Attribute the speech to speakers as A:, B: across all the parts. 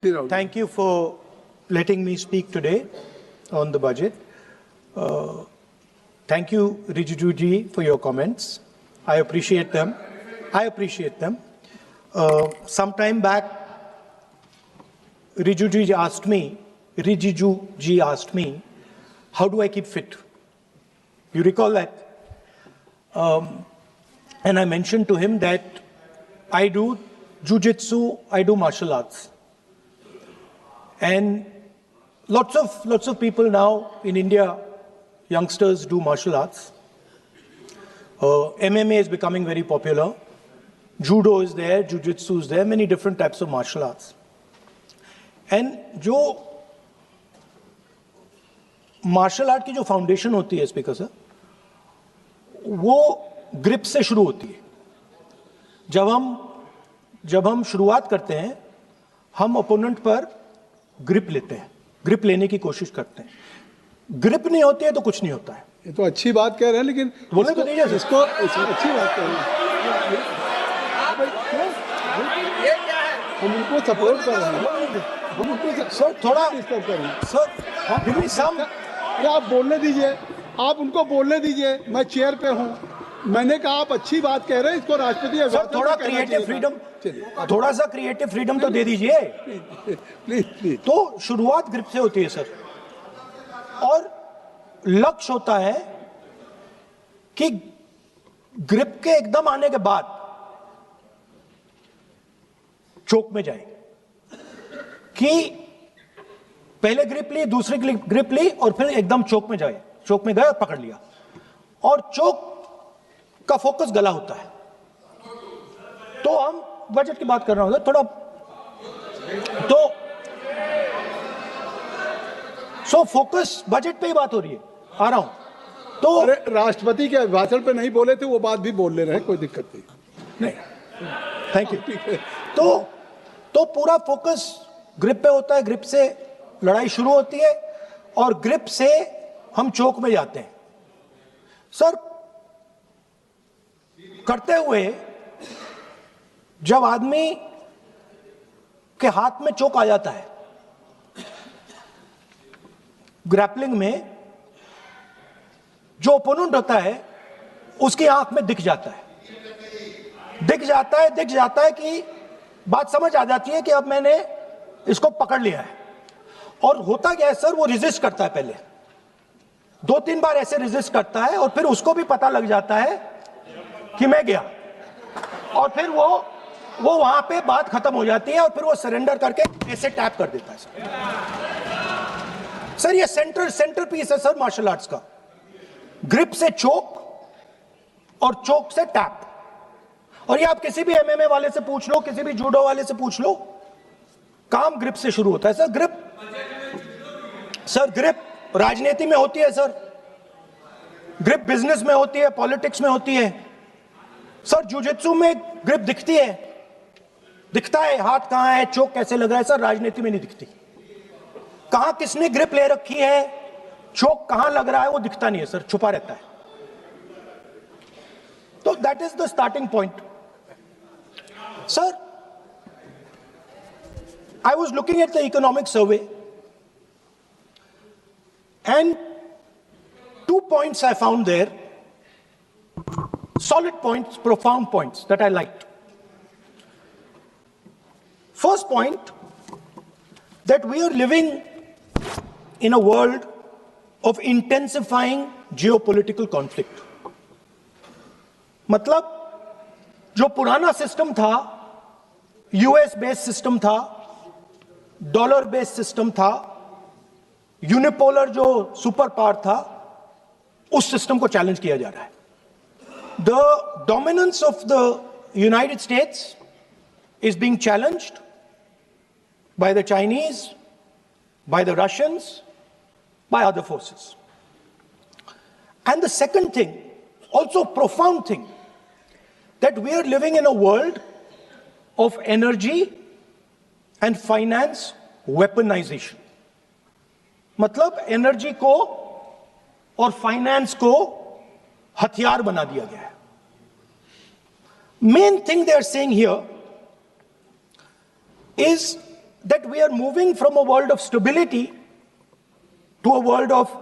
A: Thank you for letting me speak today on the budget. Thank you, Rijiju ji, for your comments. I appreciate them. Some time back, Rijiju ji asked me, how do I keep fit? You recall that? And I mentioned to him that I do jiu-jitsu, I do martial arts. And lots of people now in India, youngsters do martial arts. MMA is becoming very popular. Judo is there, jiu-jitsu is there, many different types of martial arts. And जो martial art की जो foundation होती है speaker sir, वो grip से शुरू होती है. जब हम शुरुआत करते हैं, हम opponent पर ग्रिप लेते हैं, ग्रिप लेने की कोशिश करते हैं. ग्रिप नहीं होती है तो कुछ नहीं होता है.
B: ये तो अच्छी बात कह रहे हैं, लेकिन
A: बोले तो नहीं
B: इसको अच्छी बात कह रहे हैं. हम उनको सपोर्ट कर रहे हैं. हम उनको
A: सर थोड़ा
B: डिस्टर्ब कर रहे हैं.
A: सर
B: अरे आप बोलने दीजिए, आप उनको बोलने दीजिए. मैं चेयर पे हूँ. मैंने कहा आप अच्छी बात कह रहे हैं, इसको राष्ट्रपति
A: सर थोड़ा क्रिएटिव फ्रीडम, थोड़ा सा क्रिएटिव फ्रीडम तो दे दीजिए
B: प्लीज.
A: तो शुरुआत ग्रिप से होती है सर, और लक्ष्य होता है कि ग्रिप के एकदम आने के बाद चोक में जाए, कि पहले ग्रिप ली, दूसरी ग्रिप ली और फिर एकदम चोक में जाए. चोक में गए और पकड़ लिया, और चोक का फोकस गला होता है. तो हम बजट की बात कर रहे हैं थोड़ा, तो सो फोकस बजट पे ही बात हो रही है. आ रहा हूं. तो
B: अरे राष्ट्रपति के भाषण पे नहीं बोले थे, वो बात भी बोल ले रहे हैं, कोई दिक्कत नहीं.
A: Thank you. तो पूरा फोकस ग्रिप पे होता है. ग्रिप से लड़ाई शुरू होती है और ग्रिप से हम चोक में जाते हैं. सर करते हुए जब आदमी के हाथ में चोक आ जाता है, ग्रैपलिंग में जो ओपोनेंट होता है उसकी आंख में दिख जाता है कि बात समझ आ जाती है कि अब मैंने इसको पकड़ लिया है. और होता क्या है सर, वो रेजिस्ट करता है. पहले 2-3 बार ऐसे रेजिस्ट करता है और फिर उसको भी पता लग जाता है कि मैं गया, और फिर वो वहां पे बात खत्म हो जाती है और फिर वो सरेंडर करके ऐसे टैप कर देता है. सर ये सेंटर पीस है सर मार्शल आर्ट्स का. ग्रिप से चोक और चोक से टैप. और ये आप किसी भी एमएमए वाले से पूछ लो, किसी भी जूडो वाले से पूछ लो, काम ग्रिप से शुरू होता है. सर ग्रिप राजनीति में होती है सर, ग्रिप बिजनेस में होती है, पॉलिटिक्स में होती है. सर जिu-jitsu में ग्रिप दिखता है, हाथ कहां है, चोक कैसे लग रहा है. सर राजनीति में नहीं दिखती. कहां किसने ग्रिप ले रखी है, चोक कहां लग रहा है, वो दिखता नहीं है सर, छुपा रहता है. तो that is the starting point. Sir I was looking at the economic survey, and 2 points I found there, solid points, profound points that I liked. First point, that we are living in a world of intensifying geopolitical conflict. मतलब जो पुराना system था, US based system था, dollar based system था, unipolar जो super power था, उस system को चैलेंज किया जा रहा है. The dominance of the United states is being challenged by the Chinese, by the Russians, by other forces. And the second thing, also profound thing, that we are living in a world of energy and finance weaponization. मतलब energy को और finance को हथियार बना दिया गया है. Main thing they are saying here is that we are moving from a world of stability to a world of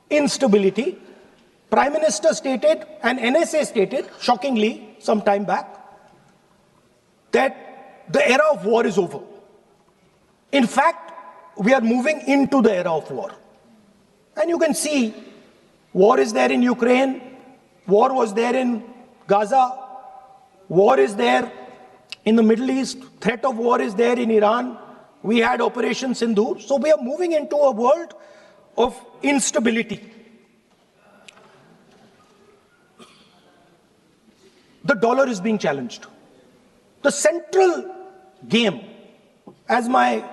A: instability. Prime Minister stated, and NSA stated, shockingly, some time back, that the era of war is over. In fact, we are moving into the era of war. And you can see, war is there in Ukraine, war was there in Gaza, war is there in the Middle East, threat of war is there in Iran. We had Operation Sindoor. So we are moving into a world of instability. The dollar is being challenged. The central game, as my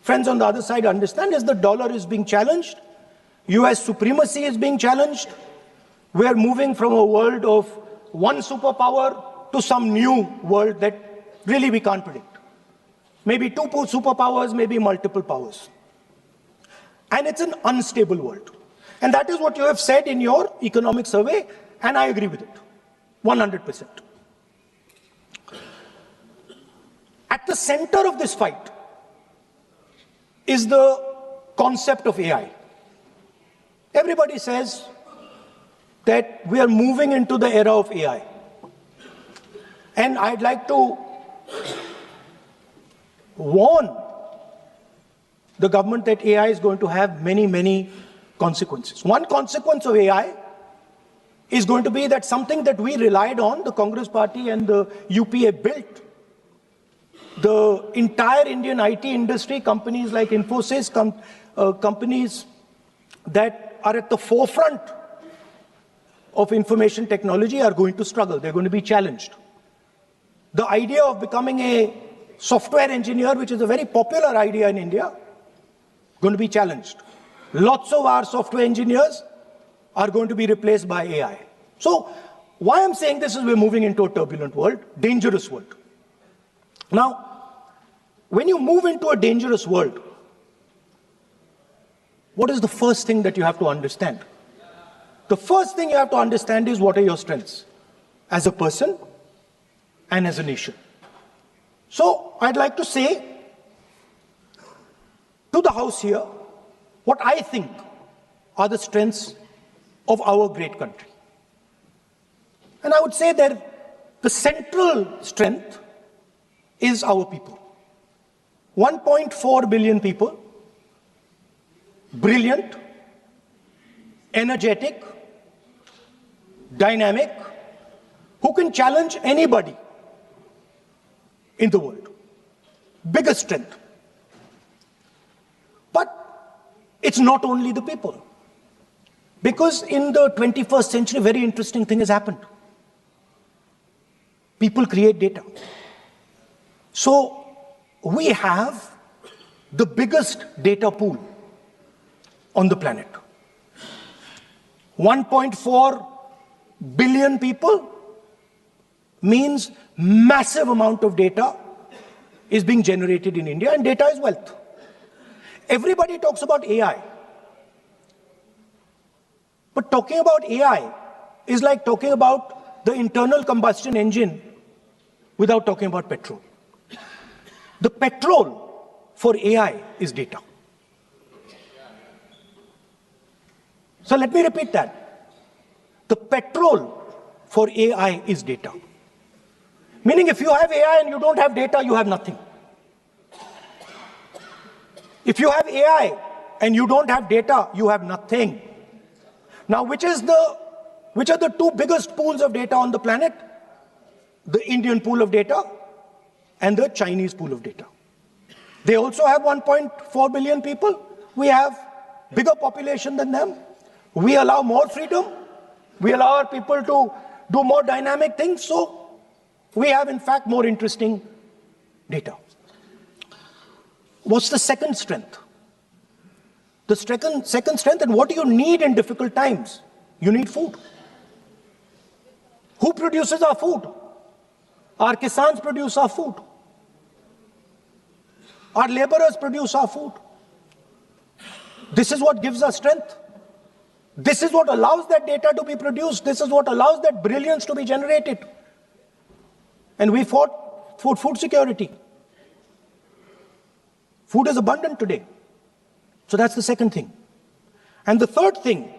A: friends on the other side understand, is the dollar is being challenged. US supremacy is being challenged. We are moving from a world of one superpower to some new world that really we can't predict. Maybe two superpowers, maybe multiple powers. And it's an unstable world. And that is what you have said in your economic survey, and I agree with it, 100%. At the center of this fight is the concept of AI. Everybody says that we are moving into the era of AI. And I'd like to warn the government that AI is going to have many, many consequences. One consequence of AI is going to be that something that we relied on, the Congress Party and the UPA built, the entire Indian IT industry, companies like Infosys, companies that are at the forefront of information technology are going to struggle. They're going to be challenged. The idea of becoming a software engineer, which is a very popular idea in India, going to be challenged. Lots of our software engineers are going to be replaced by AI. So why I'm saying this is we're moving into a turbulent world, dangerous world. Now, when you move into a dangerous world, what is the first thing that you have to understand? The first thing you have to understand is what are your strengths as a person and as a nation. So I'd like to say to the House here what I think are the strengths of our great country. And I would say that the central strength is our people. 1.4 billion people, brilliant, energetic, dynamic, who can challenge anybody in the world. Biggest strength. But it's not only the people. Because in the 21st century, a very interesting thing has happened. People create data. So we have the biggest data pool on the planet. 1.4 billion people means massive amount of data is being generated in India, and data is wealth. Everybody talks about AI. But talking about AI is like talking about the internal combustion engine without talking about petrol. The petrol for AI is data. So let me repeat that. The petrol for AI is data. Meaning if you have AI and you don't have data, you have nothing. If you have AI and you don't have data, you have nothing. Now, which are the two biggest pools of data on the planet? The Indian pool of data and the Chinese pool of data. They also have 1.4 billion people. We have bigger population than them. We allow more freedom. We allow our people to do more dynamic things. So we have, in fact, more interesting data. What's the second strength? The second strength, and what do you need in difficult times? You need food. Who produces our food? Our Kisans produce our food. Our laborers produce our food. This is what gives us strength. This is what allows that data to be produced. This is what allows that brilliance to be generated. And we fought for food security. Food is abundant today. So that's the second thing. And the third thing,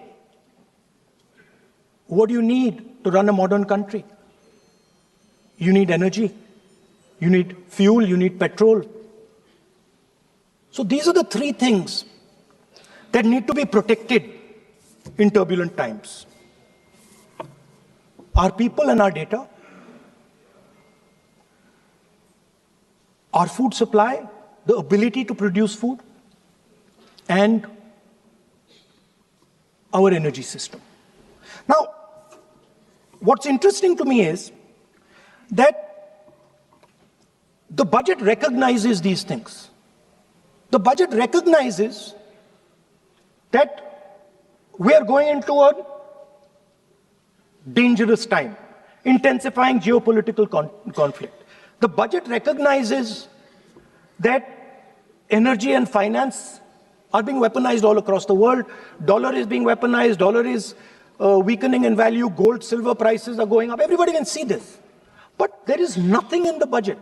A: what do you need to run a modern country? You need energy. You need fuel. You need petrol. So these are the three things that need to be protected in turbulent times. Our people and our data, our food supply, the ability to produce food, and our energy system. Now, what's interesting to me is that the budget recognizes these things. The budget recognizes that we are going into a dangerous time, intensifying geopolitical conflict. The budget recognizes that energy and finance are being weaponized all across the world. Dollar is being weaponized, dollar is weakening in value, gold, silver prices are going up. Everybody can see this. But there is nothing in the budget.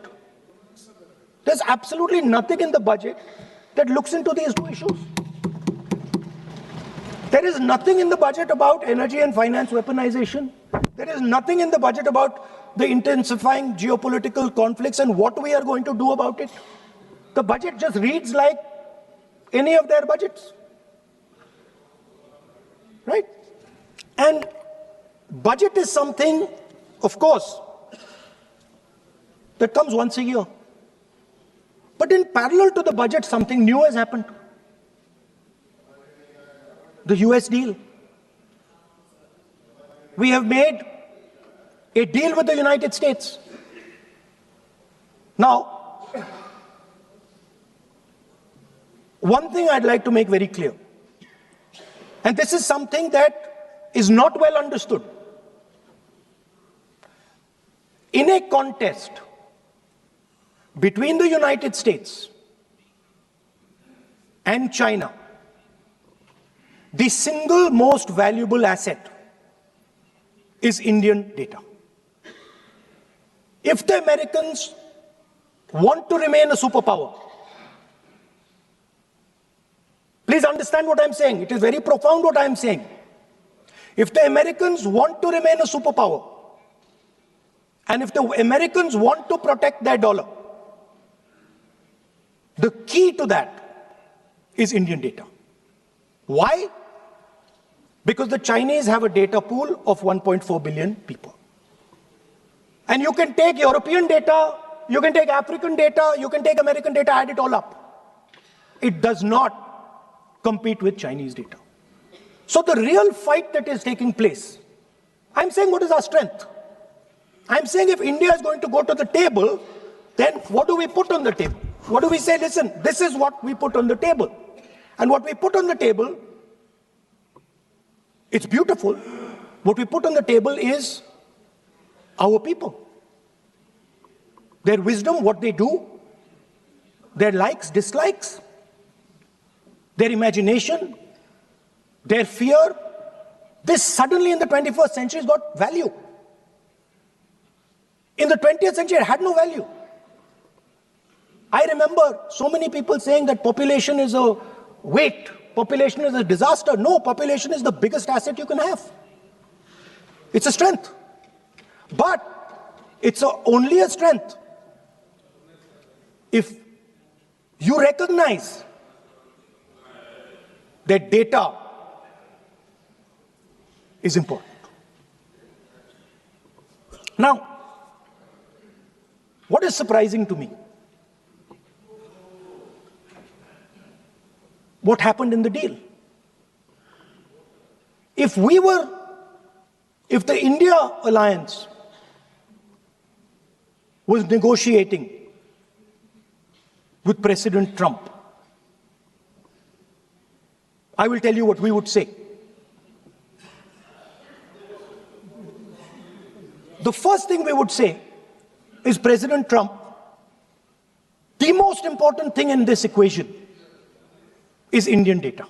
A: There's absolutely nothing in the budget that looks into these two issues. There is nothing in the budget about energy and finance weaponization. There is nothing in the budget about the intensifying geopolitical conflicts and what we are going to do about it. The budget just reads like any of their budgets. Right? And budget is something, of course, that comes once a year. But in parallel to the budget, something new has happened. The US deal. We have made a deal with the United States. Now, one thing I'd like to make very clear, and this is something that is not well understood. In a contest between the United States and China, the single most valuable asset is Indian data. If the Americans want to remain a superpower, please understand what I'm saying. It is very profound what I'm saying. If the Americans want to remain a superpower, and if the Americans want to protect their dollar, the key to that is Indian data. Why? Because the Chinese have a data pool of 1.4 billion people. And you can take European data, you can take African data, you can take American data, add it all up. It does not compete with Chinese data. So the real fight that is taking place, I'm saying what is our strength? I'm saying if India is going to go to the table, then what do we put on the table? What do we say? Listen, this is what we put on the table. And what we put on the table, it's beautiful. What we put on the table is our people. Their wisdom, what they do, their likes, dislikes, their imagination, their fear. This suddenly in the 21st century has got value. In the 20th century, it had no value. I remember so many people saying that population is a weight, population is a disaster. No, population is the biggest asset you can have. It's a strength. But it's only a strength if you recognize that data is important. Now, what is surprising to me? What happened in the deal? If the India alliance was negotiating with President Trump, I will tell you what we would say. The first thing we would say is, President Trump, the most important thing in this equation is Indian data.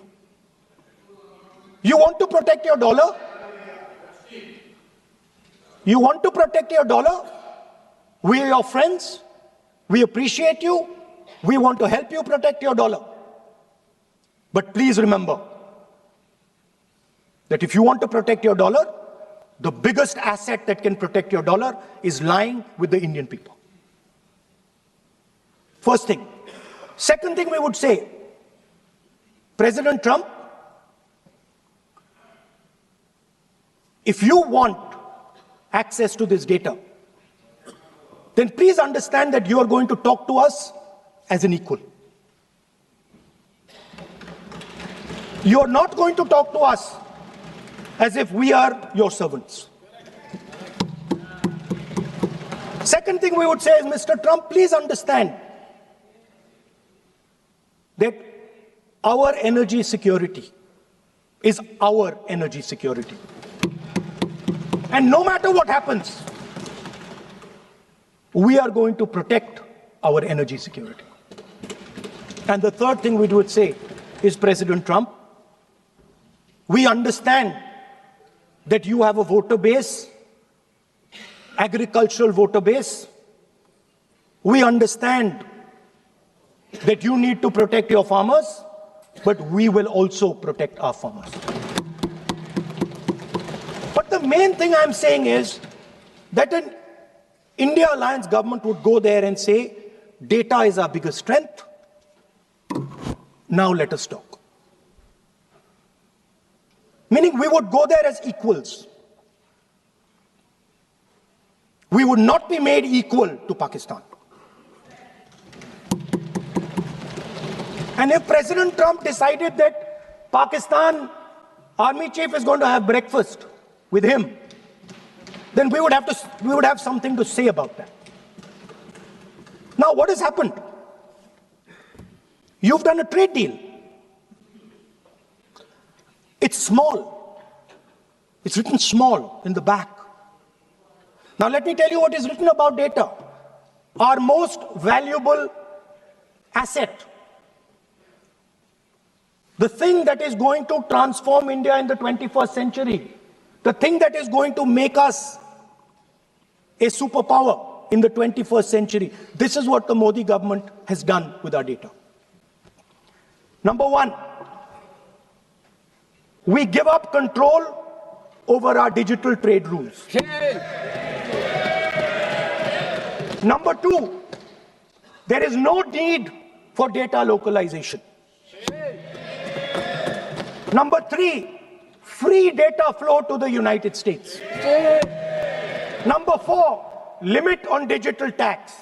A: You want to protect your dollar? You want to protect your dollar? We are your friends. We appreciate you. We want to help you protect your dollar. But please remember that if you want to protect your dollar, the biggest asset that can protect your dollar is lying with the Indian people. First thing. Second thing we would say, President Trump, if you want access to this data, then please understand that you are going to talk to us as an equal. You are not going to talk to us as if we are your servants. Second thing we would say is, Mr. Trump, please understand that our energy security is our energy security. And no matter what happens, we are going to protect our energy security. And the third thing we would say is, President Trump, we understand that you have a voter base, agricultural voter base. We understand that you need to protect your farmers, but we will also protect our farmers. But the main thing I'm saying is that an India Alliance government would go there and say, data is our biggest strength. Now let us talk. Meaning we would go there as equals. We would not be made equal to Pakistan. And if President Trump decided that Pakistan army chief is going to have breakfast with him, then we would have something to say about that. Now, what has happened? You've done a trade deal. It's small. It's written small in the back. Now, let me tell you what is written about data. Our most valuable asset, the thing that is going to transform India in the 21st century, the thing that is going to make us a superpower in the 21st century. This is what the Modi government has done with our data. Number one, we give up control over our digital trade rules. Number two, there is no need for data localization. Number three, free data flow to the United States. Number four, limit on digital tax.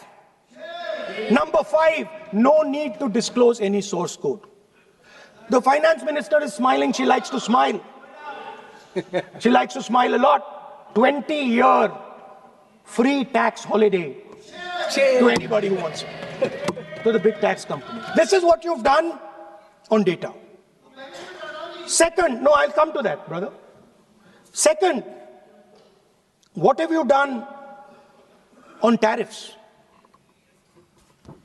A: Number five, no need to disclose any source code. The finance minister is smiling. She likes to smile. She likes to smile a lot. 20-year free tax holiday to anybody who wants it, to the big tax company. This is what you've done on data. Second, no, I'll come to that, brother. Second, what have you done on tariffs?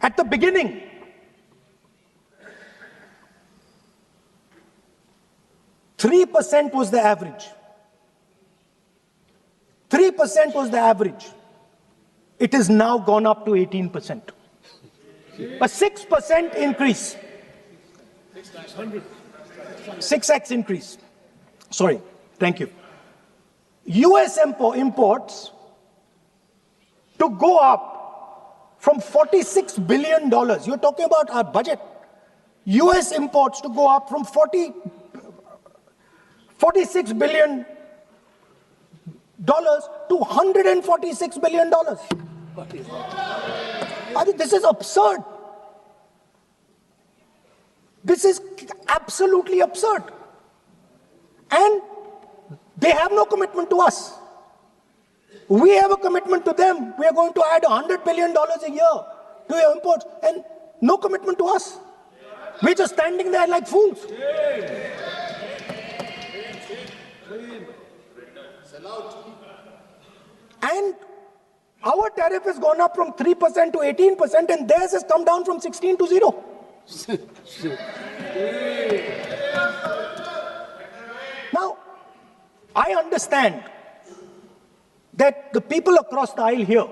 A: At the beginning, %3 was the average. 3% was the average. It has now gone up to 18%. A 6% increase. 6x increase. Sorry, thank you. US imports to go up from $46 billion. You're talking about our budget. US imports to go up from $46 billion to $146 billion. I mean, this is absurd. This is absolutely absurd. And they have no commitment to us. We have a commitment to them. We are going to add $100 billion a year to your imports, and no commitment to us. We're just standing there like fools. And our tariff has gone up from 3% to 18%, and theirs has come down from 16 to 0. Now, I understand that the people across the aisle here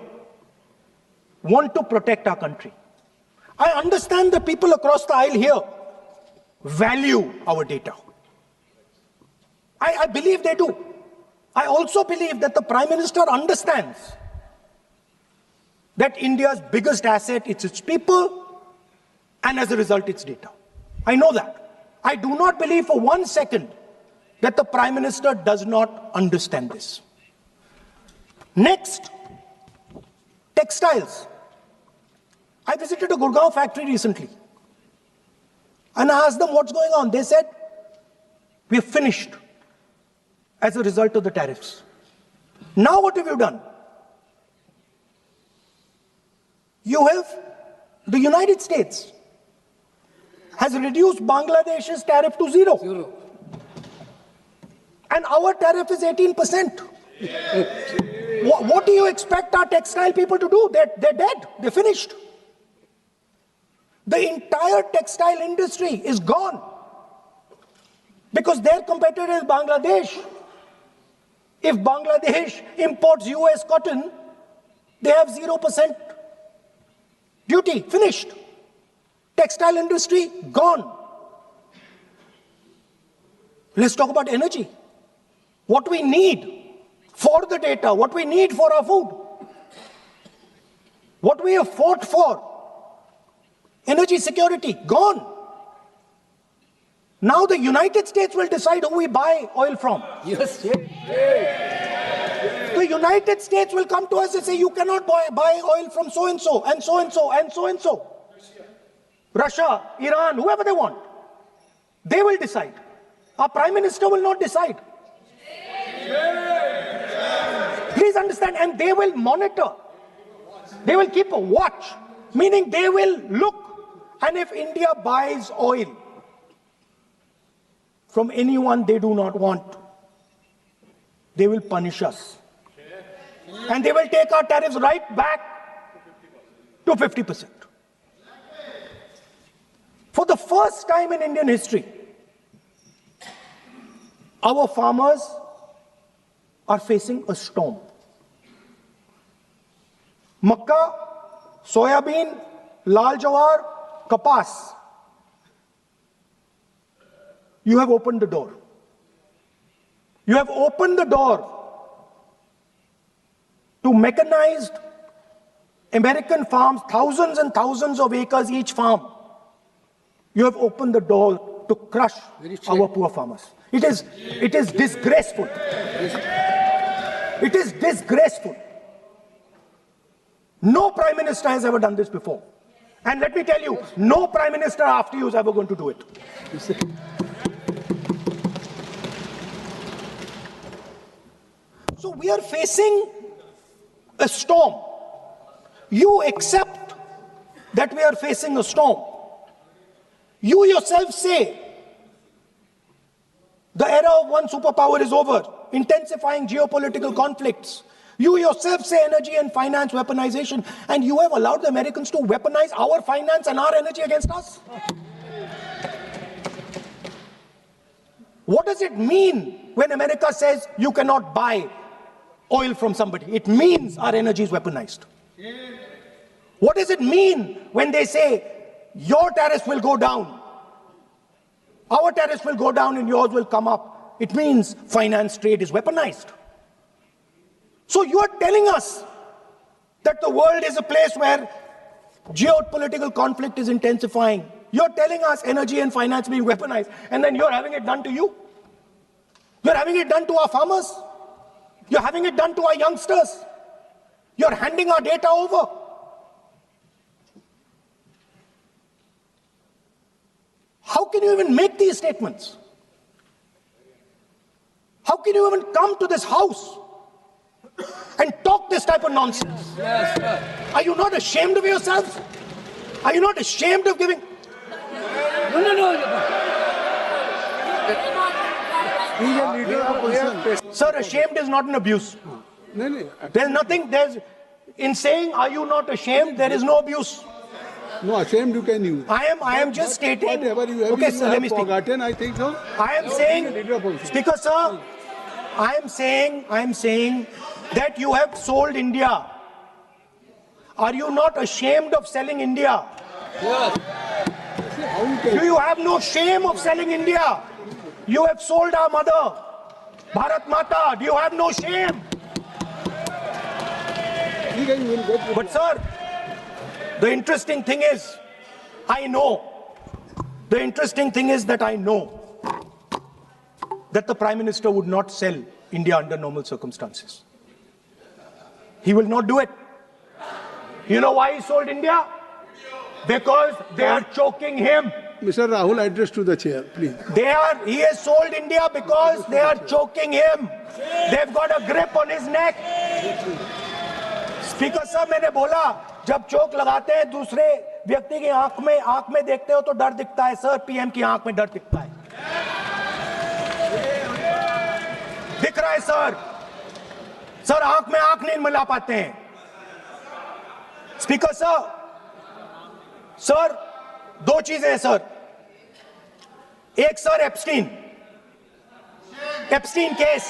A: want to protect our country. I understand the people across the aisle here value our data. I believe they do. I also believe that the Prime Minister understands that India's biggest asset is its people, and as a result, its data. I know that. I do not believe for 1 second that the Prime Minister does not understand this. Next, textiles. I visited a Gurgaon factory recently, and I asked them what's going on. They said, we're finished as a result of the tariffs. Now what have you done? The United States has reduced Bangladesh's tariff to zero. And our tariff is 18%. What do you expect our textile people to do? They're dead. They're finished. The entire textile industry is gone because their competitor is Bangladesh. If Bangladesh imports US cotton, they have 0% duty. Finished. Textile industry gone. Let's talk about energy. What we need for the data, what we need for our food, what we have fought for. Energy security, gone. Now the United States will decide who we buy oil from.
C: Yes.
A: The United States will come to us and say, you cannot buy oil from so-and-so, and so-and-so, and so-and-so. Russia, Iran, whoever they want. They will decide. Our Prime Minister will not decide. Please understand, and they will monitor. They will keep a watch, meaning they will look. And if India buys oil from anyone they do not want, they will punish us. And they will take our tariffs right back to 50%. For the first time in Indian history, our farmers are facing a storm. Makkah, soybean, lal jawar, kapas. You have opened the door. You have opened the door to mechanized American farms, thousands and thousands of acres each farm. You have opened the door to crush our poor farmers. It is disgraceful. It is disgraceful. No Prime Minister has ever done this before. And let me tell you, no Prime Minister after you is ever going to do it. So we are facing a storm. You accept that we are facing a storm. You yourself say the era of one superpower is over, intensifying geopolitical conflicts. You yourself say energy and finance weaponization, and you have allowed the Americans to weaponize our finance and our energy against us. What does it mean when America says you cannot buy oil from somebody? It means our energy is weaponized. What does it mean when they say your tariffs will go down, our tariffs will go down and yours will come up? It means finance trade is weaponized. So you are telling us that the world is a place where geopolitical conflict is intensifying. You're telling us energy and finance being weaponized, and then you're having it done to you. You're having it done to our farmers. You're having it done to our youngsters. You're handing our data over. How can you even make these statements? How can you even come to this house and talk this type of nonsense?
C: Yes, sir.
A: Are you not ashamed of yourselves? Are you not ashamed of giving?
C: No.
B: He is a leader of opposition.
A: Sir, ashamed is not an abuse.
B: No.
A: There's nothing, in saying, are you not ashamed, there is no abuse.
B: No, ashamed you can use.
A: I am just stating.
B: Whatever you have,
A: Okay,
B: you
A: sir,
B: have
A: let me speak.
B: forgotten, I think so.
A: I am
B: He is a
A: saying,
B: leader of opposition.
A: Speaker sir, I am saying that you have sold India. Are you not ashamed of selling India?
C: Yes.
B: How you can-
A: Do you have no shame of selling India? You have sold our mother, Bharat Mata. Do you have no shame?
B: ठीक है, you will get-
A: But sir, the interesting thing is, I know that the Prime Minister would not sell India under normal circumstances. He will not do it. You know why he sold India? Because they are choking him.
B: Mr. Rahul, address to the chair, please.
A: He has sold India because they are choking him. They've got a grip on his neck. Speaker साहब, मैंने बोला जब चोक लगाते हैं दूसरे व्यक्ति की आंख में देखते हो तो डर दिखता है सर, पीएम की आंख में डर दिखता है, दिख रहा है सर आंख में आंख नहीं मिला पाते हैं। स्पीकर साहब, सर दो चीजें हैं सर, एक sir Epstein case,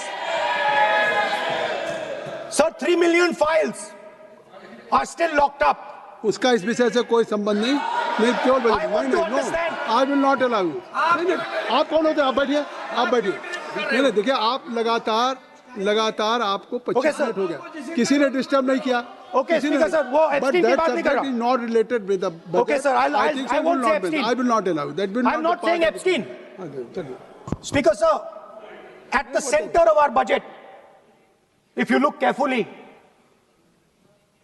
A: sir 3 million files are still locked up.
B: उसका इस विषय से कोई संबंध नहीं, मैं क्यों बोल
A: I want to understand.
B: I will not allow you. आप कौन होते हैं? आप बैठिए। नहीं, देखिए आप लगातार आपको 25
A: Okay, sir.
B: मिनट हो गया, किसी ने डिस्टर्ब नहीं किया।
A: Okay, Speaker sir, वो Epstein की बात नहीं कर रहा।
B: Not related with the budget.
A: Okay, sir, I won't say Epstein.
B: I will not allow that will
A: I'm not saying Epstein.
B: चलिए।
A: Speaker sir, at the center of our budget, if you look carefully,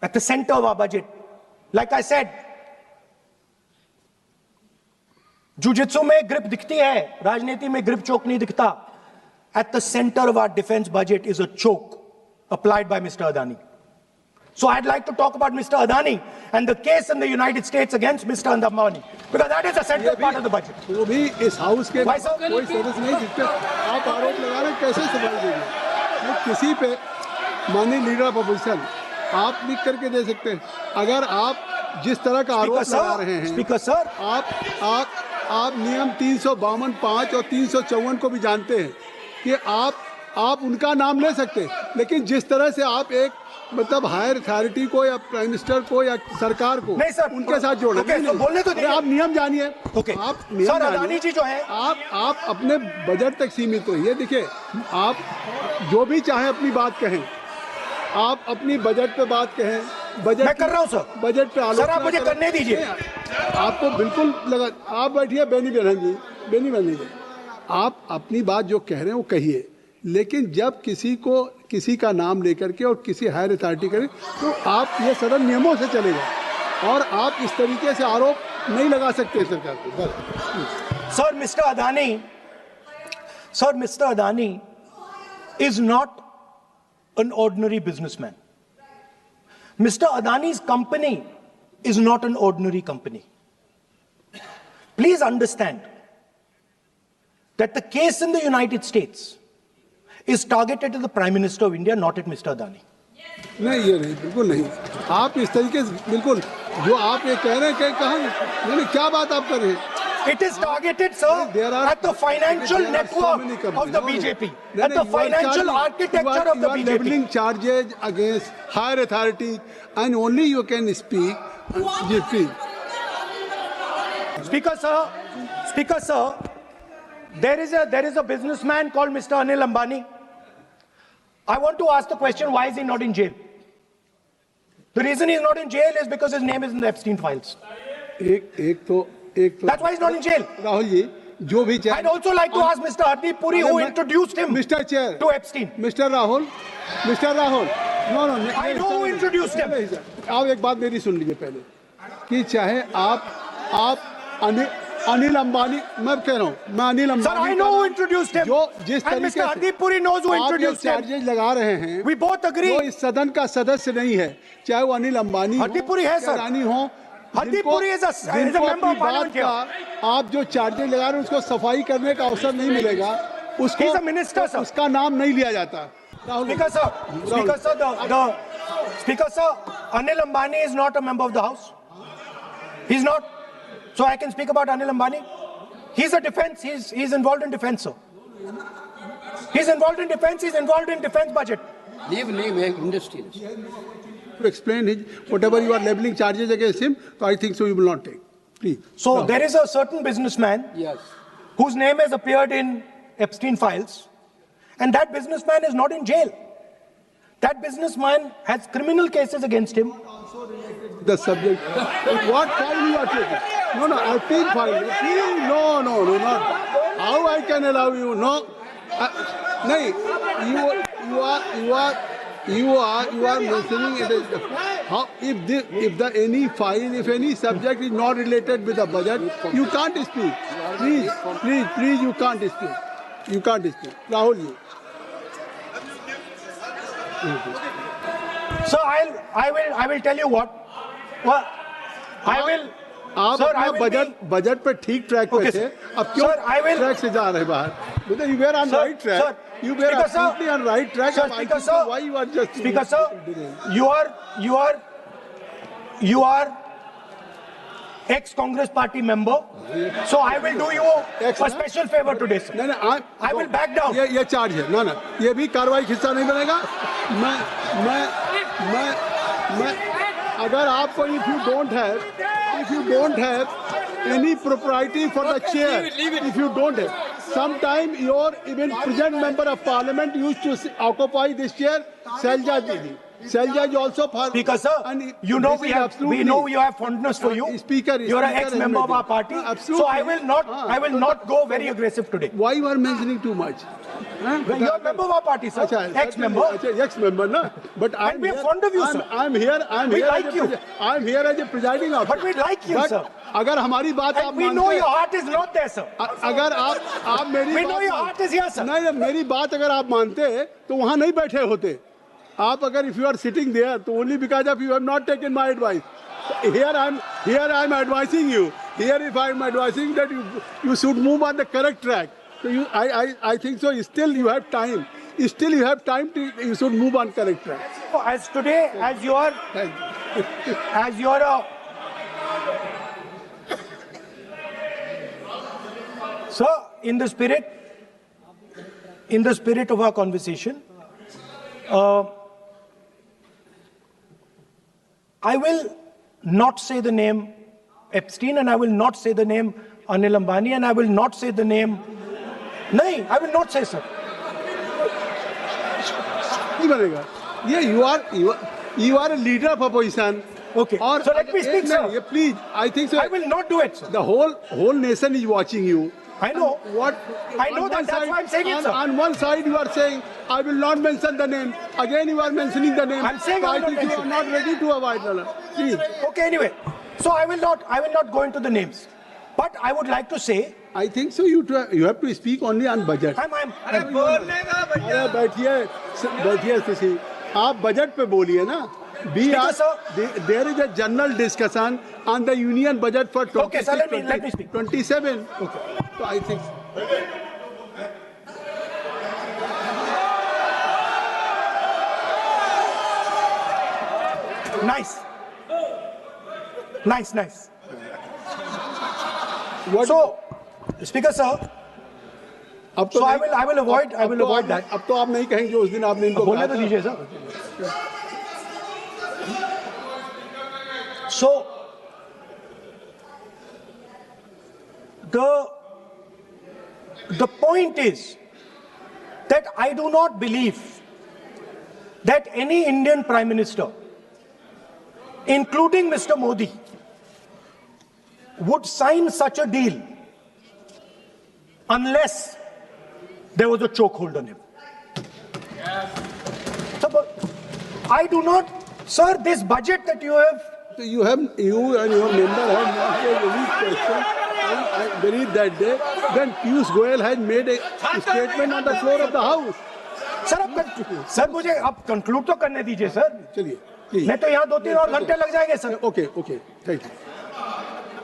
A: at the center of our budget, like I said, jujitsu में grip दिखती है, राजनीति में grip choke नहीं दिखता. At the center of our defense budget is a choke applied by Mr. Adani. So I'd like to talk about Mr. Adani and the case in the United States against Mr. Ambani, because that is a central part of the budget.
B: वो भी इस house के
A: Why, sir?
B: कोई सदस्य नहीं, जिस पे आप आरोप लगा रहे हैं, कैसे सफाई देंगे? वो किसी पे माननीय लीडर ऑफ अपोजिशन आप लिख करके दे सकते हैं। अगर आप जिस तरह का आरोप लगा रहे हैं,
A: स्पीकर सर,
B: आप नियम 352(5) और 354 को भी जानते हैं कि आप उनका नाम ले सकते हैं, लेकिन जिस तरह से आप एक मतलब हायर अथॉरिटी को या प्राइम मिनिस्टर को या सरकार को
A: नहीं सर,
B: उनके साथ जोड़े,
A: ओके, तो बोलने तो दीजिए।
B: आप नियम जानिए।
A: ओके,
B: आप नियम
A: सर,
B: जानिए।
A: अदानी जी जो है,
B: आप अपने बजट तक सीमित रहिए। देखिए, आप जो भी चाहे अपनी बात कहें, आप अपनी बजट पे बात कहें, बजट
A: मैं कर रहा हूं सर,
B: बजट पे आलोचना
A: सर आप मुझे
B: करें।
A: करने दीजिए।
B: आपको बिल्कुल लगा, आप बैठिए बेनी बहन जी, आप अपनी बात जो कह रहे हैं वो कहिए, लेकिन जब किसी का नाम लेकर के और किसी हायर अथॉरिटी करें तो आप ये सदन नियमों से चलेगा और आप इस तरीके से आरोप नहीं लगा सकते सरकार को। बस।
A: Sir mister Adani is not an ordinary businessman. Mr. Adani's company is not an ordinary company. Please understand that the case in the United States is targeted at the Prime Minister of India, not at Mr. Adani.
B: नहीं, ये नहीं, बिल्कुल नहीं। आप इस तरीके से बिल्कुल जो आप ये कह रहे हैं, कहाँ नहीं, क्या बात आप कर रहे हैं?
A: It is targeted, sir, at the financial network of the BJP, at the financial architecture of the
B: You are
A: BJP.
B: leveling charges against higher authority, and only you can speak. Please.
A: Speaker sir, there is a businessman called Mr. Anil Ambani. I want to ask the question, why is he not in jail? The reason he's not in jail is because his name is in the Epstein files.
B: एक तो
A: That's why he's not in jail.
B: Rahul ji, जो भी
A: I'd also like to ask Mr. Hardeep Puri, who introduced him
B: Mr. Chair,
A: to Epstein.
B: Mr. Rahul, no,
A: I know who introduced him.
B: आप एक बात मेरी सुन लीजिए पहले, कि चाहे आप अनिल अंबानी, मैं कह रहा हूँ, मैं Anil Ambani,
A: Sir, I know who introduced him.
B: जो जिस
A: And
B: तरीके
A: Mr. Hardeep Puri knows who introduced him.
B: Charges लगा रहे हैं,
A: We both agree.
B: जो इस सदन का सदस्य नहीं है, चाहे वो अनिल अंबानी
A: Hardeep Puri है, sir.
B: रानी हो,
A: Hardeep Puri is a member of parliament here.
B: आप जो चार्जेज लगा रहे हैं उसको सफाई करने का अवसर नहीं मिलेगा, उसको
A: He's a minister, sir.
B: उसका नाम नहीं लिया जाता।
A: Speaker sir, Anil Ambani is not a member of the House. He's not. So I can speak about Anil Ambani. He's a defense. He's involved in defense, sir. He's involved in defense. He's involved in defense budget.
C: Leave industrialist.
B: To explain whatever you are leveling charges against him, so I think so you will not take. Please.
A: So
B: No.
A: there is a certain businessman
B: Yes.
A: whose name has appeared in Epstein files, and that businessman is not in jail. That businessman has criminal cases against him.
B: The subject. What file you are taking? No, no, Epstein file. Please, no, not. How I can allow you? No. No, you are mentioning it as how if any subject is not related with the budget, you can't speak. Please, you can't speak. You can't speak. Rahul ji.
A: So I will tell you what. Well, I will.
B: आप
A: Sir, I
B: अपना
A: will
B: budget पे ठीक track पे
A: Okay,
B: थे,
A: sir.
B: अब क्यों
A: Sir, I will-
B: track से जा रहे बाहर? Because you were on
A: Sir,
B: right track.
A: sir,
B: You were
A: Speaker, sir.
B: absolutely on right track.
A: Sir,
B: I
A: Speaker,
B: think so.
A: sir.
B: Why you are just
A: Speaker sir, you are ex-Congress party member. So I will do you a special favor today, sir.
B: नहीं,
A: I will back down.
B: ये charge है ना ये भी कार्रवाई हिस्सा नहीं बनेगा मैं अगर आपको if you don't have any propriety for the chair, if you don't have, sometime your even present member of parliament used to occupy this chair, Selja Didi. Selja is also for
A: Speaker sir,
B: and
A: you know
B: this is absolutely-
A: we know you have fondness for you.
B: Speaker,
A: you are an
B: Speaker
A: ex-member of
B: has
A: our party.
B: made it.
A: So I
B: Absolutely.
A: will not go very aggressive today.
B: Why you are mentioning too much?
A: You are a member of our party, sir. Ex-member.
B: Ex-member, no. But
A: And we are fond of you, sir.
B: I'm here.
A: We
B: here
A: like
B: as a
A: you.
B: I'm here as a presiding officer.
A: But we like you,
B: But
A: sir.
B: अगर हमारी बात आप
A: And we
B: मानते
A: know
B: हैं-
A: your heart is not there, sir.
B: अगर आप मेरी
A: We
B: बात
A: know your
B: मान-
A: heart is here, sir.
B: नहीं मेरी बात अगर आप मानते तो वहां नहीं बैठे होते आप अगर if you are sitting there तो only because of you have not taken my advice. Here I'm advising you. Here if I'm advising that you should move on the correct track. So I think so. Still you have time. Still you have time to you should move on correct track.
A: As today, as you are a sir, in the spirit of our conversation, I will not say the name Epstein, and I will not say the name Anil Ambani, and I will not say the name. No, I will not say, sir.
B: नहीं बनेगा ये you are a leader of opposition.
A: Okay.
B: और
A: So let me speak, sir.
B: ये please I think so.
A: I will not do it, sir.
B: The whole nation is watching you.
A: I know.
B: What?
A: I know
B: on
A: that,
B: one
A: that's why I'm saying it, sir.
B: On one side you are saying, I will not mention the name. Again you are mentioning the name.
A: I'm saying
B: so
A: I
B: I
A: will not
B: think you are
A: mention.
B: not ready to avoid the Please.
A: Okay, anyway. So I will not go into the names. But I would like to say,
B: I think so you have to speak only on budget. अरे बैठिए किसी आप budget पे बोलिए ना there is a general discussion on the union budget for 26,
A: Okay, sir, let me speak.
B: 27. Okay. So I think
A: nice.
B: what
A: So, Speaker sir,
B: अब तो
A: so I
B: नहीं-
A: will avoid
B: अब
A: that.
B: अब तो आप नहीं कहेंगे उस दिन आपने इनको
A: बोलने
B: कहा
A: तो
B: था।
A: दीजिए sir. So, the point is that I do not believe that any Indian Prime Minister, including Mr. Modi, would sign such a deal unless there was a chokehold on him. So, but I do not, sir, this budget that you have.
B: So you and your member have not raised any question. I believe that day when Piyush Goyal had made a statement on the floor of the house.
A: Sir मुझे अब conclude तो करने दीजिए sir.
B: चलिए please.
A: नहीं तो यहाँ 2-3 और घंटे लग जाएंगे सर.
B: Okay, thank you.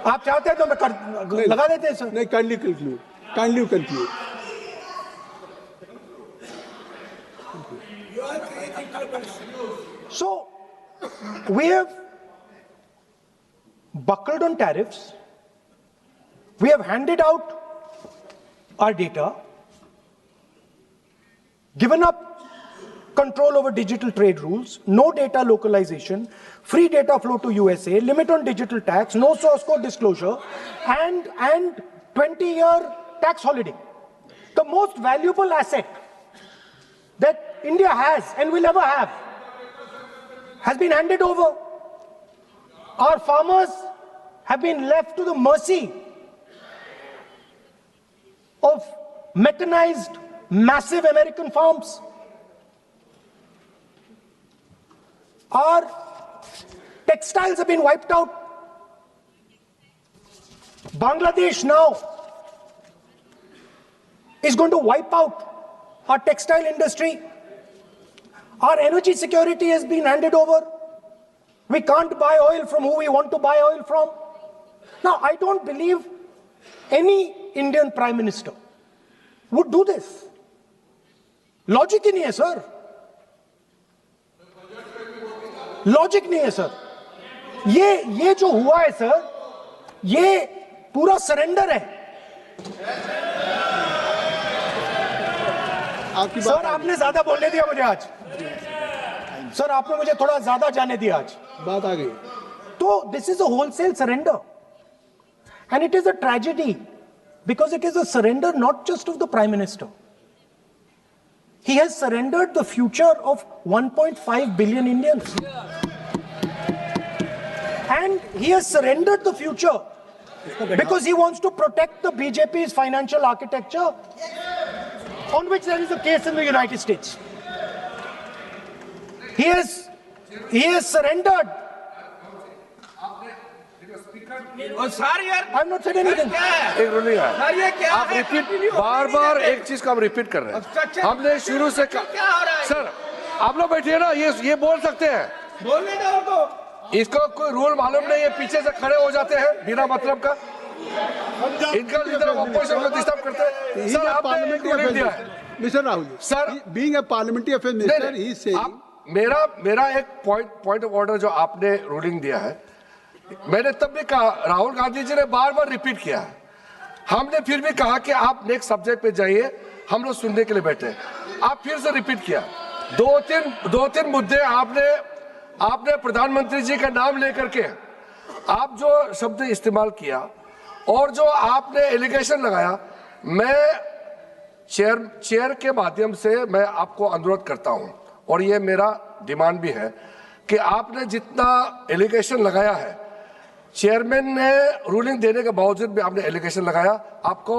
A: आप चाहते हैं तो मैं लगा देते हैं सर.
B: नहीं, kindly conclude.
A: So we have buckled on tariffs. We have handed out our data, given up control over digital trade rules, no data localization, free data flow to USA, limit on digital tax, no source code disclosure, and 20-year tax holiday. The most valuable asset that India has and will ever have has been handed over. Our farmers have been left to the mercy of mechanized, massive American farms. Our textiles have been wiped out. Bangladesh now is going to wipe out our textile industry. Our energy security has been handed over. We can't buy oil from who we want to buy oil from. Now, I don't believe any Indian Prime Minister would do this. Logic ही नहीं है sir. Logic नहीं है sir. ये जो हुआ है sir, ये पूरा सरेंडर है. सर आपने ज्यादा बोलने दिया मुझे आज. सर आपने मुझे थोड़ा ज्यादा जाने दिया आज.
B: बात आ गई.
A: तो this is a wholesale surrender and it is a tragedy because it is a surrender not just of the Prime Minister. He has surrendered the future of 1.5 billion Indians. And he has surrendered the future because he wants to protect the BJP's financial architecture, on which there is a case in the United States. He has surrendered.
C: Sir यार
A: I'm not saying anything.
D: एक minute यार,
C: sir ये क्या
D: आप
C: है?
D: Repeat बार एक चीज का हम रिपीट कर रहे हैं. हमने शुरू से
C: क्या हो रहा है?
D: सर आप लोग बैठिए ना, ये बोल सकते हैं.
C: बोलने दो उनको.
D: इसको कोई रूल मालूम नहीं है, पीछे से खड़े हो जाते हैं बिना मतलब का. इनका लीडर ऑपोजिशन को डिस्टर्ब करते हैं. सर आपने एक रूलिंग दिया है.
B: Mr Rahul ji,
D: sir
B: being a parliamentary affair minister, he is saying,
D: मेरा एक पॉइंट ऑफ ऑर्डर जो आपने रूलिंग दिया है, मैंने तब भी कहा, राहुल गांधी जी ने बार रिपीट किया है. हमने फिर भी कहा कि आप नेक्स्ट सब्जेक्ट पे जाइए, हम लोग सुनने के लिए बैठे. आप फिर से रिपीट किया. दो तीन मुद्दे आपने प्रधानमंत्री जी का नाम लेकर के आप जो शब्द इस्तेमाल किया और जो आपने एलिगेशन लगाया, मैं चेयर के माध्यम से मैं आपको अनुरोध करता हूं और ये मेरा डिमांड भी है कि आपने जितना एलिगेशन लगाया है, चेयरमैन ने रूलिंग देने के बावजूद भी आपने एलिगेशन लगाया, आपको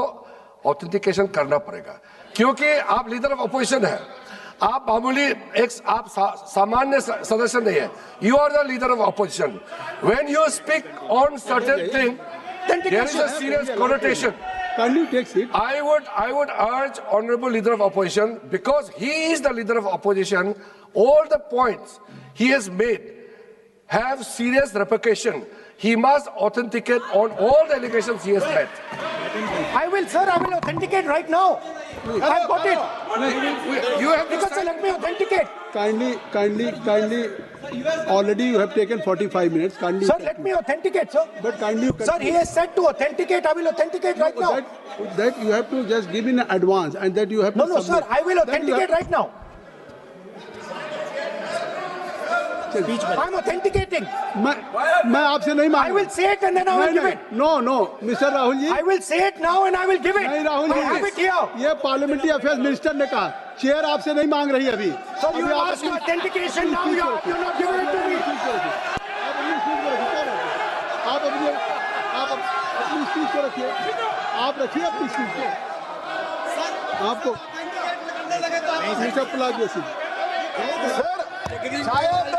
D: ऑथेंटिकेशन करना पड़ेगा, क्योंकि आप लीडर ऑफ अपोजिशन है. आप मामूली आप सामान्य सदस्य नहीं है. You are the leader of opposition. When you speak on certain thing, there is a serious connotation.
B: kindly take seat.
D: I would urge honorable leader of opposition, because he is the leader of opposition, all the points he has made have serious repercussion. He must authenticate on all the allegations he has made.
A: I will authenticate right now. I've got it.
D: You have to
A: Because let me authenticate.
B: Kindly, already you have taken 45 minutes. Kindly.
A: Sir, let me authenticate, sir.
B: But kindly you
A: Sir, he has said to authenticate. I will authenticate right now.
B: that you have to just give in advance, and that you have to
A: No, sir.
B: submit.
A: I will
B: That you
A: authenticate
B: have-
A: right now. I'm authenticating.
B: मैं आपसे नहीं
A: I
B: मांग
A: will say it and then I will give it.
B: No Mr Rahul ji,
A: I will say it now and I will give it.
B: नहीं Rahul
A: I have it here.
B: जी, ये parliamentary affairs minister ने कहा, chair आपसे नहीं मांग रही अभी.
A: So you
B: अभी आप
A: asked for
B: अपनी-
A: authentication, now you're not giving it to me.
B: आप अपनी स्पीच को रखिए. आप रखिए अपनी स्पीच को. आपको मिस्टर पलाज
E: शायद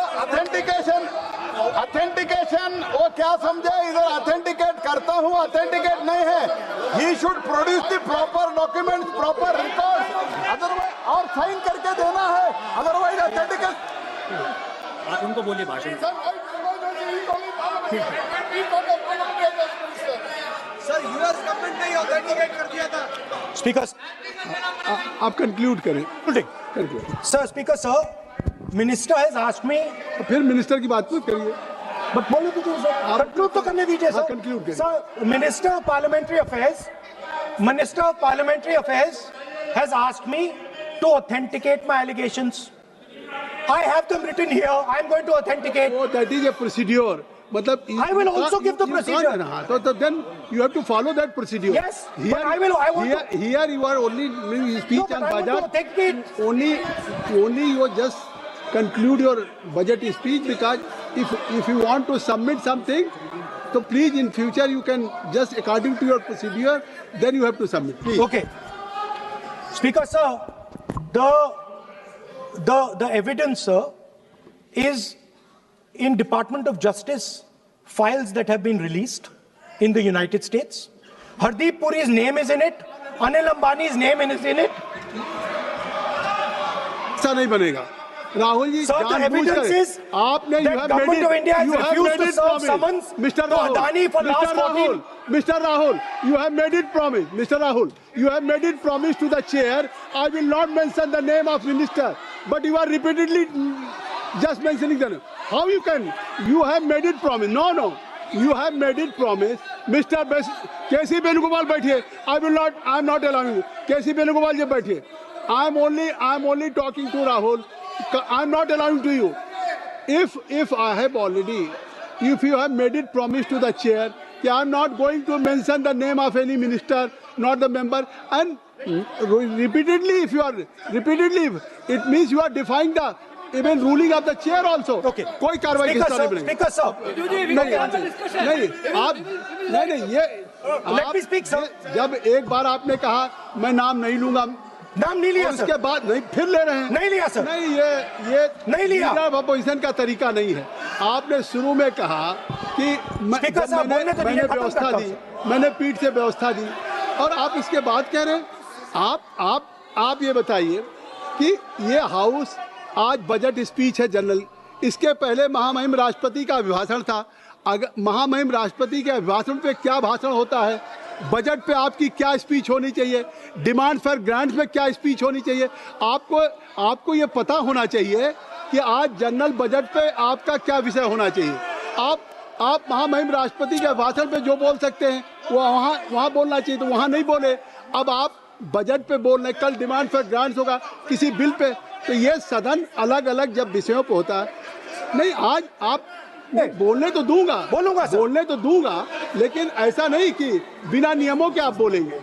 E: ऑथेंटिकेशन वो क्या समझे, इधर ऑथेंटिकेट करता हूँ, ऑथेंटिकेट नहीं है. He should produce the proper document, proper record, otherwise और साइन करके देना है, अदरवाइज ऑथेंटिकेट.
C: आप उनको बोलिए भाषण.
E: सर यूएस गवर्नमेंट ने ऑथेंटिकेट कर दिया था.
A: Speaker,
B: आप कंक्लूड करें. Conclude.
A: sir, Speaker, sir, Minister has asked me.
B: फिर मिनिस्टर की बात मत करिए.
A: But बोलो तो सर, conclude तो करने दीजिए
B: हाँ,
A: सर.
B: conclude करिए.
A: Sir, Minister of Parliamentary Affairs has asked me to authenticate my allegations. I have them written here. I'm going to authenticate.
B: Oh, that is a procedure. मतलब
A: I will also give the procedure.
B: हाँ, तो then you have to follow that procedure.
A: Yes,
B: Here,
A: but I want to-
B: here you are only doing speech
A: No, but
B: on
A: I want to
B: budget.
A: authenticate.
B: Only you just conclude your budget speech, because if you want to submit something, so please in future you can just according to your procedure, then you have to submit. Please.
A: Okay. Speaker, sir, the evidence, sir, is in Department of Justice files that have been released in the United States. Hardeep Puri's name is in it. Anil Ambani's name is in it.
B: ऐसा नहीं बनेगा Rahul ji
A: Sir, the
B: जानबूझकर
A: evidence is
B: आपने
A: that government of India has refused to serve summons
B: Mr.
A: to Adani for last 14.
B: Mr. Rahul, you have made it promise. Mr. Rahul, you have made it promise to the chair. I will not mention the name of minister, but you are repeatedly just mentioning the name. How you can? You have made it promise. No. You have made it promise. Mr. K.C. Venugopal बैठिए. I am not allowing you. K.C. Venugopal जी बैठिए. I am only talking to Rahul. I am not allowing to you. If I have already, if you have made it promise to the chair, I am not going to mention the name of any minister, not the member, and repeatedly, it means you are defying the even ruling of the chair also.
A: Okay.
B: कोई कार्रवाई
A: Speaker,
B: किस तरह
A: sir,
B: नहीं
A: Speaker, sir.
B: नहीं आप नहीं ये
A: Let me speak, sir.
B: जब एक बार आपने कहा मैं नाम नहीं लूंगा,
A: नाम नहीं लिया,
B: उसके
A: सर.
B: बाद नहीं फिर ले रहे हैं.
A: नहीं लिया, सर.
B: नहीं ये
A: नहीं लिया.
B: लीडर अपोजिशन का तरीका नहीं है. आपने शुरू में कहा कि
A: स्पीकर साहब, बोलने तो
B: मैंने
A: दीजिए, खत्म
B: व्यवस्था
A: करता
B: दी,
A: हूं,
B: मैंने पीठ से व्यवस्था दी, और आप इसके बाद कह रहे हैं. आप ये बताइए कि ये हाउस आज बजट स्पीच है जनरल. इसके पहले महामहिम राष्ट्रपति का अभिभाषण था. अगर महामहिम राष्ट्रपति के अभिभाषण पे क्या भाषण होता है, बजट पे आपकी क्या स्पीच होनी चाहिए, डिमांड फॉर ग्रांट्स में क्या स्पीच होनी चाहिए, आपको ये पता होना चाहिए कि आज जनरल बजट पे आपका क्या विषय होना चाहिए. आप महामहिम राष्ट्रपति के भाषण पे जो बोल सकते हैं वो वहाँ बोलना चाहिए, तो वहाँ नहीं बोले. अब आप बजट पे बोल रहे, कल डिमांड फॉर ग्रांट्स होगा किसी बिल पे, तो ये सदन अलग अलग जब विषयों पे होता है. नहीं आज आप बोलने तो दूंगा,
A: बोलूंगा सर.
B: बोलने तो दूंगा, लेकिन ऐसा नहीं कि बिना नियमों के आप बोलेंगे.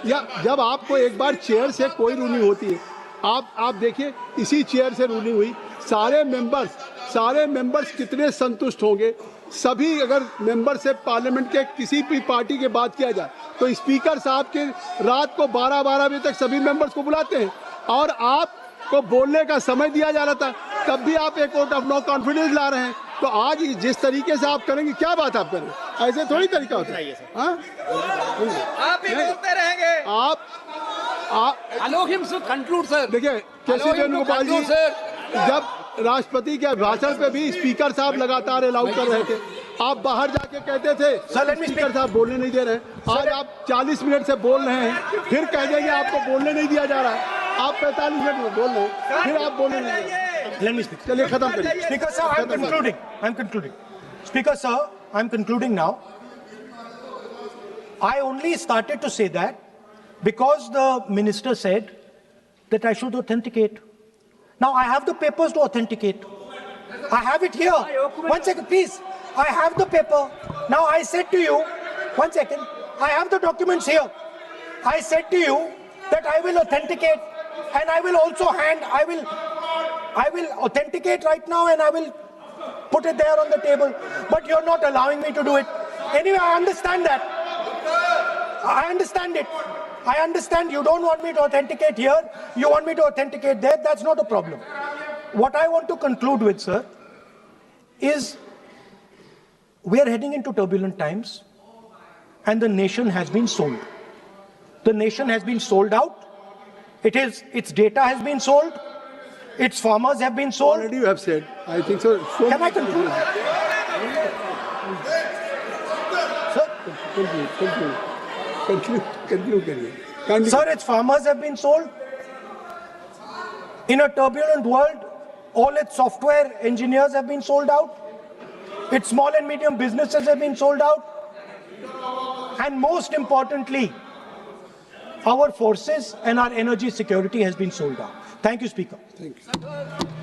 B: या जब आपको एक बार चेयर से कोई रूलिंग होती है, आप देखिए इसी चेयर से रूलिंग हुई, सारे मेंबर्स कितने संतुष्ट होंगे. सभी अगर मेंबर से पार्लियामेंट के किसी भी पार्टी की बात किया जाए तो स्पीकर साहब के रात को 12 बजे तक सभी मेंबर्स को बुलाते हैं, और आपको बोलने का समय दिया जा रहा था, तब भी आप एक वोट ऑफ नो कॉन्फिडेंस ला रहे हैं. तो आज जिस तरीके से आप करेंगे, क्या बात आप करें, ऐसे थोड़ी तरीका होता है. हाँ?
C: आप ही बोलते रहेंगे.
B: आप
C: Allow him to conclude, sir.
B: देखिए केसी वेणुगोपाल जी जब राष्ट्रपति के भाषण पे भी स्पीकर साहब लगातार अलाउ कर रहे थे. आप बाहर जाके कहते थे स्पीकर साहब बोलने नहीं दे रहे हैं. आज आप 40 मिनट से बोल रहे हैं, फिर कह देंगे आपको बोलने नहीं दिया जा रहा है. आप 45 मिनट में बोल रहे हैं, फिर आप बोलने नहीं दे रहे.
A: Let me speak.
B: चलिए खत्म करिए.
A: Speaker, sir, I'm concluding. Speaker, sir, I'm concluding now. I only started to say that because the minister said that I should authenticate. Now I have the papers to authenticate. I have it here. 1 second, please. I have the paper. Now I said to you, 1 second. I have the documents here. I said to you that I will authenticate, and I will also I will authenticate right now, and I will put it there on the table. But you're not allowing me to do it. Anyway, I understand that. I understand it. I understand you don't want me to authenticate here. You want me to authenticate there. That's not a problem. What I want to conclude with, sir, is we are heading into turbulent times, and the nation has been sold. The nation has been sold out. Its data has been sold. Its farmers have been sold.
B: Already you have said. I think so.
A: Can I conclude?
B: Conclude करिए.
A: Sir, its farmers have been sold. In a turbulent world, all its software engineers have been sold out. Its small and medium businesses have been sold out. And most importantly, our forces and our energy security has been sold out. Thank you, Speaker.
B: Thank you.